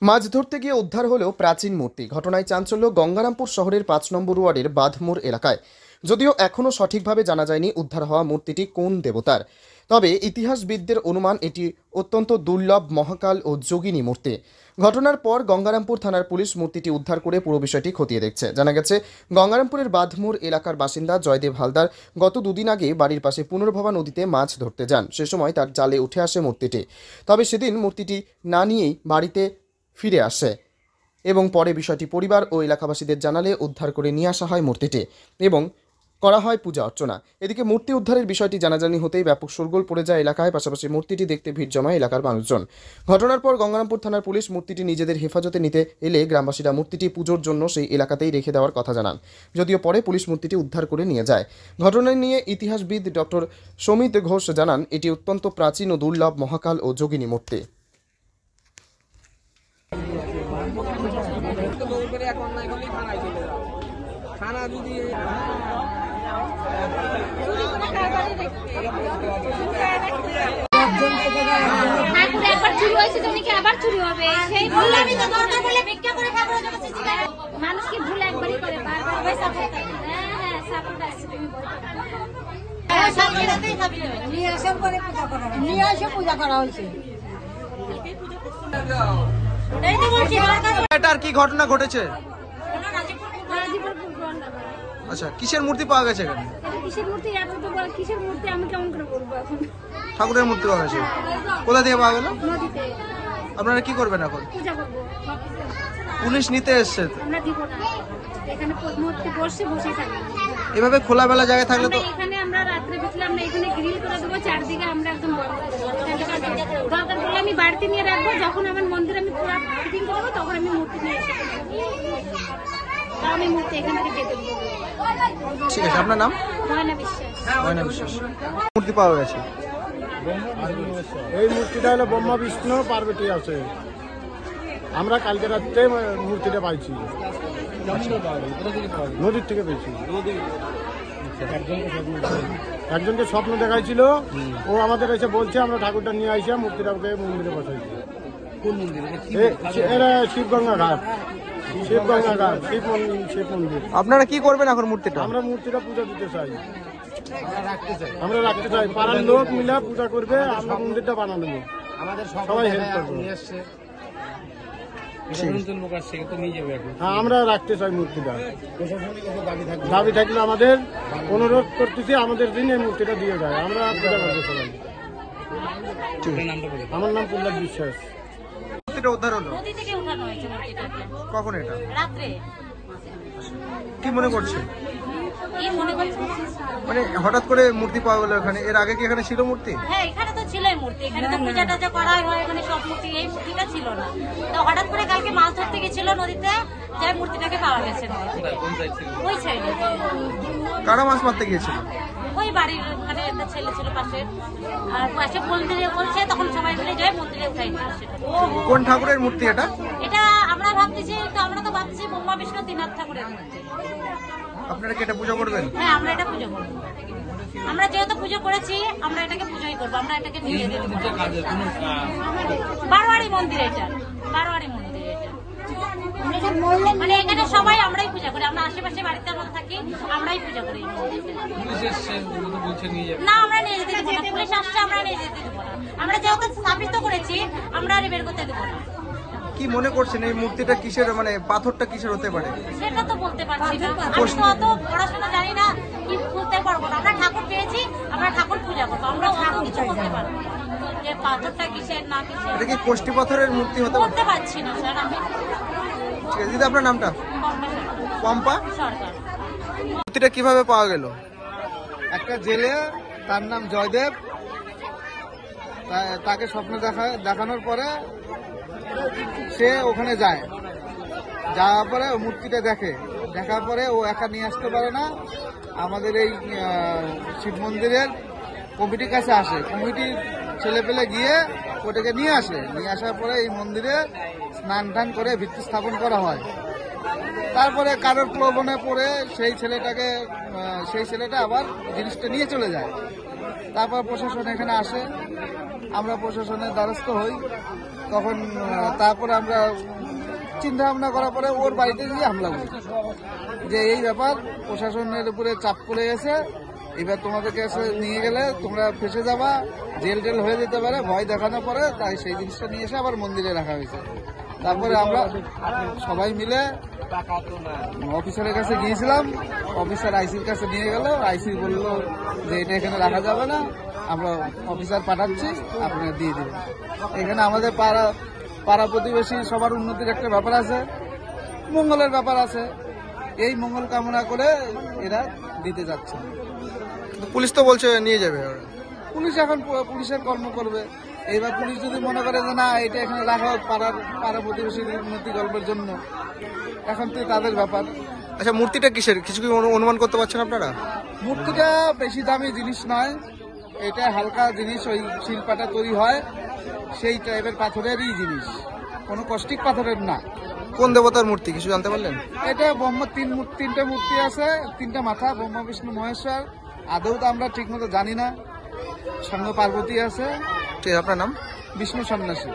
মাছ ধরতে গিয়ে উদ্ধার হলেও প্রাচীন মূর্তি। ঘটনায় চাঞ্চল্য গঙ্গারামপুর শহরের ৫ নম্বর ওয়ার্ডের বাঁধমোড় এলাকায়। যদিও এখনও সঠিকভাবে জানা যায়নি উদ্ধার হওয়া মূর্তিটি কোন দেবতার, তবে ইতিহাসবিদদের অনুমান এটি অত্যন্ত দুর্লভ মহাকাল ও যোগিনী মূর্তি। ঘটনার পর গঙ্গারামপুর থানার পুলিশ মূর্তিটি উদ্ধার করে পুরো বিষয়টি খতিয়ে দেখছে। জানা গেছে, গঙ্গারামপুরের বাঁধমোড় এলাকার বাসিন্দা জয়দেব হালদার গত দুদিন আগে বাড়ির পাশে পুনর্ভবা নদীতে মাছ ধরতে যান। সে সময় তার জালে উঠে আসে মূর্তিটি। তবে সেদিন মূর্তিটি না নিয়েই বাড়িতে ফিরে আসে এবং পরে বিষয়টি পরিবার ও এলাকাবাসীদের জানালে উদ্ধার করে নিয়ে আসা হয় মূর্তিটি এবং করা হয় পূজা অর্চনা। এদিকে মূর্তি উদ্ধারের বিষয়টি জানাজানি হতেই ব্যাপক শোরগোল পড়ে যায় এলাকায়। পাশাপাশি মূর্তিটি দেখতে ভিড় জমায় এলাকার মানুষজন। ঘটনার পর গঙ্গারামপুর থানার পুলিশ মূর্তিটি নিজেদের হেফাজতে নিতে এলে গ্রামবাসীরা মূর্তিটি পুজোর জন্য সেই এলাকাতেই রেখে দেওয়ার কথা জানান। যদিও পরে পুলিশ মূর্তিটি উদ্ধার করে নিয়ে যায়। ঘটনা নিয়ে ইতিহাসবিদ ডক্টর সমিত ঘোষ জানান, এটি অত্যন্ত প্রাচীন ও দুর্লভ মহাকাল ও যোগিনী মূর্তি। এটার কি ঘটনা ঘটেছে? আচ্ছা, কিসের মূর্তি পাওয়া গেছে এখানে? কিসের মূর্তি আমি কেমন করে বলবো এখন? ঠাকুরের মূর্তি পাওয়া গেছে। কোথা থেকে পাওয়া গেল? নদীতে। আপনারা কি করবেন এখন? পূজা করবো। পুলিশ নিতে এসছে। আমরা দিব না, এখানে মূর্তি বসে থাকবে। এভাবে খোলামেলা জায়গায় থাকলে তো এখানে আমরা রাত্রে বিকেলে আমরা এখানে গ্রিল করে দেবো, চারদিকে আমরা একদম বন্ধ করে দেবো। দরকার পড়লে আমি বাড়িতে নিয়ে রাখবো, যখন আমার মন্দির আমি পুরো ফিটিং করবো তখন আমি মূর্তি নিয়ে এসে আমি মূর্তি এখান থেকে যেতে দেবো। ঠিক আছে, আপনার নাম? ময়না বিশ্বাস। ময়না বিশ্বাস। মূর্তি পাওয়া গেছে। এই মূর্তিটা হলো ব্রহ্মা বিষ্ণু পার্বতী আছে। আমরা কালকে রাত্রে মূর্তিটা পাইছি, নদীর থেকে পেয়েছি। একজনকে স্বপ্ন দেখাইছিল, ও আমাদের এসে বলছে আমরা ঠাকুরটা নিয়ে আসি, মূর্তিটাকে মন্দিরে বসাইছি। কোন মন্দিরে? এরা শিবগঙ্গা ঘাট, শিবগঙ্গা ঘাট, শিব মন্দির। আপনারা কি করবেন এখন মূর্তিটা? আমরা মূর্তিটা পূজা দিতে চাই, আমরা রাখতে চাই। পাড়ার লোক মিলে পূজা করবে, আমরা মন্দিরটা বানানো নেব, আমাদের সবাই হেল্প করবে। হ্যাঁ, আমরা রাখতে চাই মূর্তিটা। দাবি থাকলে আমাদের অনুরোধ করতেছি, আমাদের দিন এই মূর্তিটা দিয়ে যায়, আমরা পূজা করতে চাই। আমার নাম প্রহ্লাদ বিশ্বাস। মূর্তিটা উদ্ধার হলো নদী থেকে উঠানো হয়েছে মূর্তিটাকে। কখন এটা? রাত্রে। কি মনে করছে? কি মনে করছে? মানে হঠাৎ করে মূর্তি পাওয়া গেল এখানে। এর আগে কি এখানে ছিল মূর্তি? হ্যাঁ, এখানে তো ছিলই মূর্তি, এখানে তো পূজা টাজা করা হয়, এখানে সব মূর্তি, এই মূর্তিটা ছিল না। তো হঠাৎ করে কালকে মাছ ধরতে গেছিল নদীতে, যাই মূর্তিটাকে পাওয়া গেছে। ওই সাইডে। কারা মাছ মারতে গিয়েছিল? ওই বাড়ির মানে একটা ছেলে ছিল পাশে, আর পাশে মন্দিরে বলছে, তখন সবাই মিলে যায় মন্দিরে উঠাই নিয়ে আসে। কোন ঠাকুরের মূর্তি এটা? এটা আমরা তো ভাবছি ব্রহ্মা বিষ্ণু ত্রিনাথ ঠাকুরের মূর্তি। আপনারা কি এটা পুজো করবেন? হ্যাঁ, আমরা এটা পুজো করবো। আমরা যেহেতু পুজো করেছি, আমরা এটাকে পুজোই করবো। আমরা এটাকে নিয়ে যেতে বারোয়ারি মন্দির, এটা বারোয়ারি মন্দির। এটা মানে এখানে সবাই আমরাই পূজা করি, আমরা আশেপাশে বাড়িতে আমরা থাকি, আমরাই পূজা করি। না, আমরা নিয়ে যেতে দেবো না, পুলিশ আসছে, আমরা নিয়ে যেতে দেবো না। আমরা যেহেতু স্থাপিত করেছি, আমরা আর বের করতে দেবো না। কি মনে করছেন এই মূর্তিটা কিসের, মানে পাথরটা কিসের হতে পারে? সেটা তো বলতে পারছি না, আমি তো অত পড়াশোনা জানি না, কি বলতে পারবো না। আমরা ঠাকুর পেয়েছি, আমরা ঠাকুর পূজা করবো, আমরা অত কিছু বলতে পারবো না যে পাথরটা কিসের না কিসের। এটা কি কোষ্ঠী পাথরের মূর্তি হতে পারে? বলতে পারছি না স্যার আমি। ঠিক আছে দিদি, আপনার নামটা? পম্পা সরকার। মূর্তিটা কিভাবে পাওয়া গেল? একটা জেলে, তার নাম জয়দেব, তাকে স্বপ্ন দেখানোর পরে সে ওখানে যায়, যাওয়ার পরে ও মূর্তিটা দেখার পরে ও একা নিয়ে আসতে পারে না, আমাদের এই শিব মন্দিরের কমিটির কাছে আসে। কমিটির ছেলেপেলে গিয়ে ওটাকে নিয়ে আসার পরে এই মন্দিরে স্নান টান করে ভিত্তি স্থাপন করা হয়। তারপরে কারোর প্রলোভনে পড়ে সেই ছেলেটা আবার জিনিসটা নিয়ে চলে যায়। তারপর প্রশাসন এখানে আসে, আমরা প্রশাসনের দ্বারস্থ হই। তখন তারপরে আমরা চিন্তা ভাবনা করার পরে ওর বাড়িতে গিয়ে হামলা করি যে এই ব্যাপার, প্রশাসনের উপরে চাপ পড়ে গেছে, এবার তোমাদেরকে এসে নিয়ে গেলে তোমরা ফেসে যাবা, জেল টেল হয়ে যেতে পারে, ভয় দেখানোর পরে তাই সেই জিনিসটা নিয়ে এসে আবার মন্দিরে রাখা হয়েছে। তারপরে আমরা সবাই মিলে অফিসারের কাছে গিয়েছিলাম, অফিসার আইসির কাছে নিয়ে গেল, আইসি বললো যে এটা এখানে রাখা যাবে না, আমরা অফিসার পাঠাচ্ছি, আপনারা দিয়ে দেবেন। এখানে আমাদের পাড়া প্রতিবেশী সবার উন্নতির একটা ব্যাপার আছে, মঙ্গলের ব্যাপার আছে, এই মঙ্গল কামনা করে এরা দিতে যাচ্ছে। পুলিশ তো বলছে নিয়ে যাবে, পুলিশ এখন পুলিশের কর্ম করবে। এইবার পুলিশ যদি মনে করে যে না এটা এখানে রাখা হোক পাড়া প্রতিবেশীর উন্নতি গল্পের জন্য, এখন তো তাদের ব্যাপার। আচ্ছা, মূর্তিটা কিসের কিছু কি অনুমান করতে পারছেন আপনারা? মূর্তিটা বেশি দামি জিনিস নয়, এটা হালকা জিনিস, ওই শিল্পাটা তৈরি হয় সেই টাইপের পাথরেরই জিনিস, কোনো কষ্টিক পাথরের না। কোন দেবতার মূর্তি কিছু জানতে পারলেন? এটা তিনটা মূর্তি আছে, তিনটা মাথা, ব্রহ্মা বিষ্ণু মহেশ্বর। আদৌ তো আমরা ঠিক মতো জানি না, সঙ্গে পার্বতী আছে। ঠিক, আপনার নাম? বিষ্ণু সন্ন্যাসী।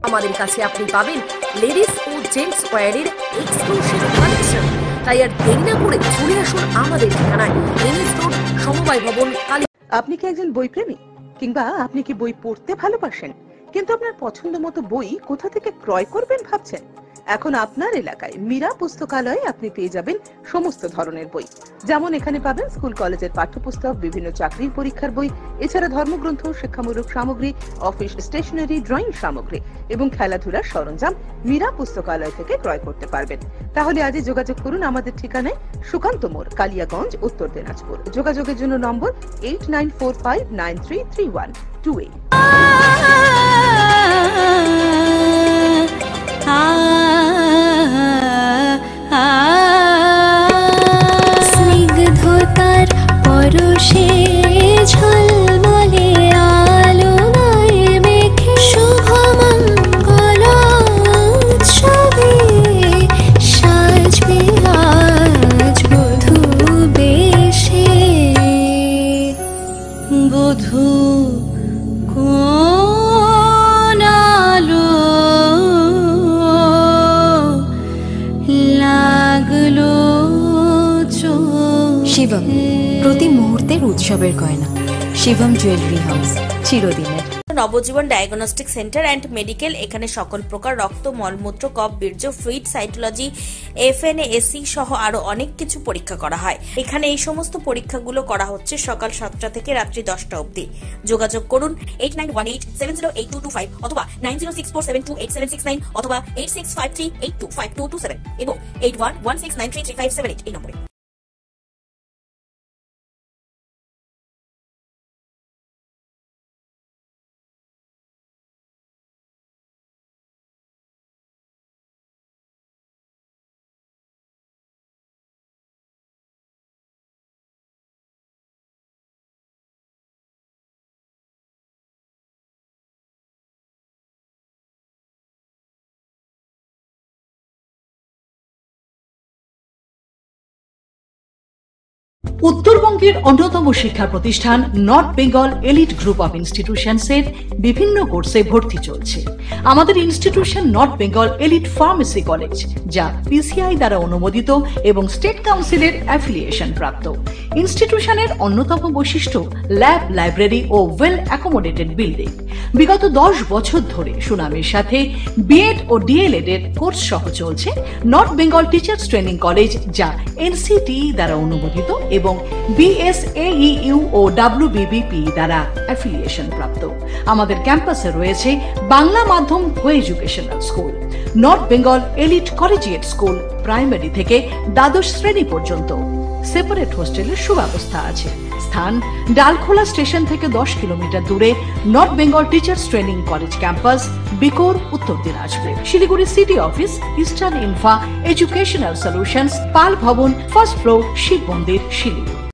আমাদের কাছে আপনি পাবেন লেডিস ও জেন্টস ওয়্যারের এক্সক্লুসিভ কালেকশন। তাই আর দেরি না করে চলে আসুন আমাদের ঠিকানায়, এনএস রোড, সমবায় ভবন, কালী। আপনি কি একজন বইপ্রেমী, কিংবা আপনি কি বই পড়তে ভালোবাসেন কিন্তু আপনার পছন্দ মতো বই কোথা থেকে ক্রয় করবেন ভাবছেন? এখন আপনার এলাকায় মীরা পুস্তকালয়ে আপনি পেয়ে যাবেন সমস্ত ধরনের বই। যেমন এখানে পাবেন স্কুল কলেজের পাঠ্যপুস্তক, বিভিন্ন চাকরির পরীক্ষার বই, এছাড়া ধর্মগ্রন্থ, শিক্ষামূলক সামগ্রী, অফিস স্টেশনারি, ড্রয়িং সামগ্রী এবং খেলাধুলার সরঞ্জাম মীরা পুস্তকালয় থেকে ক্রয় করতে পারবেন। তাহলে আজই যোগাযোগ করুন আমাদের ঠিকানায়, সুকান্ত মোড়, কালিয়াগঞ্জ, উত্তর দিনাজপুর। যোগাযোগের জন্য নম্বর 8945933128। স্নিগ্ধতার পরশে ঝলমলে আলোয় মেখে শুভমঙ্গল উৎসবে সাজবে আজ বধূ বেশে। বধূ কোন আলো লাগলো শিবম, প্রতি মুহূর্তের উৎসবের গয়না। শিবম জুয়েলারি হাউস, চিরদিনের। নবজীবন ডায়াগনস্টিক সেন্টার অ্যান্ড মেডিকেল, এখানে সকল প্রকার রক্ত, মলমূত্র, কফ, বীর্য, ফ্লুইড, সাইটোলজি, FNA-AC সহ আরো অনেক কিছু পরীক্ষা করা হয়। এখানে এই সমস্ত পরীক্ষাগুলো করা হচ্ছে সকাল 7টা থেকে রাত্রি 10টা অবধি। যোগাযোগ করুন 8918708225 অথবা 9064728769 অথবা 8653825227 এবং 8116933578 এই নম্বরে। উত্তরবঙ্গের অন্যতম শিক্ষা প্রতিষ্ঠান North Bengal elite group of ইনস্টিটিউশনসের বিভিন্ন কোর্সে ভর্তি চলছে। আমাদের institution North Bengal elite pharmacy college, যা PCI দ্বারা অনুমোদিত এবং স্টেট কাউন্সিলের অ্যাফিলিয়েশন প্রাপ্ত। ইনস্টিটিউশনের অন্যতম বৈশিষ্ট্য ল্যাব, লাইব্রেরি ও ওয়েল অ্যাকোমোডেটেড বিল্ডিং। বিগত 10 বছর ধরে সুনামের সাথে বিএড ও ডিএলএড এর কোর্স সহ চলছে north Bengal teachers training college, যা এনসিটিই দ্বারা অনুমোদিত এবং বিএসএইউ ও ডাব্লিউবিবিপি দ্বারা অ্যাফিলিয়েশন প্রাপ্ত। আমাদের ক্যাম্পাসে রয়েছে বাংলা মাধ্যম কো educational school, north Bengal elite collegiate school, primary থেকে দ্বাদশ শ্রেণী পর্যন্ত। সেপারেট হোস্টেলের সুব্যবস্থা আছে। স্থান ডালখোলা স্টেশন থেকে 10 কিলোমিটার দূরে North Bengal teachers training college campus, Bikor, Uttar Dinajpur. Siliguri city office, eastern Infa educational solutions, Pal Bhavan, first floor, Shiva মন্দির, শিলিগুড়ি।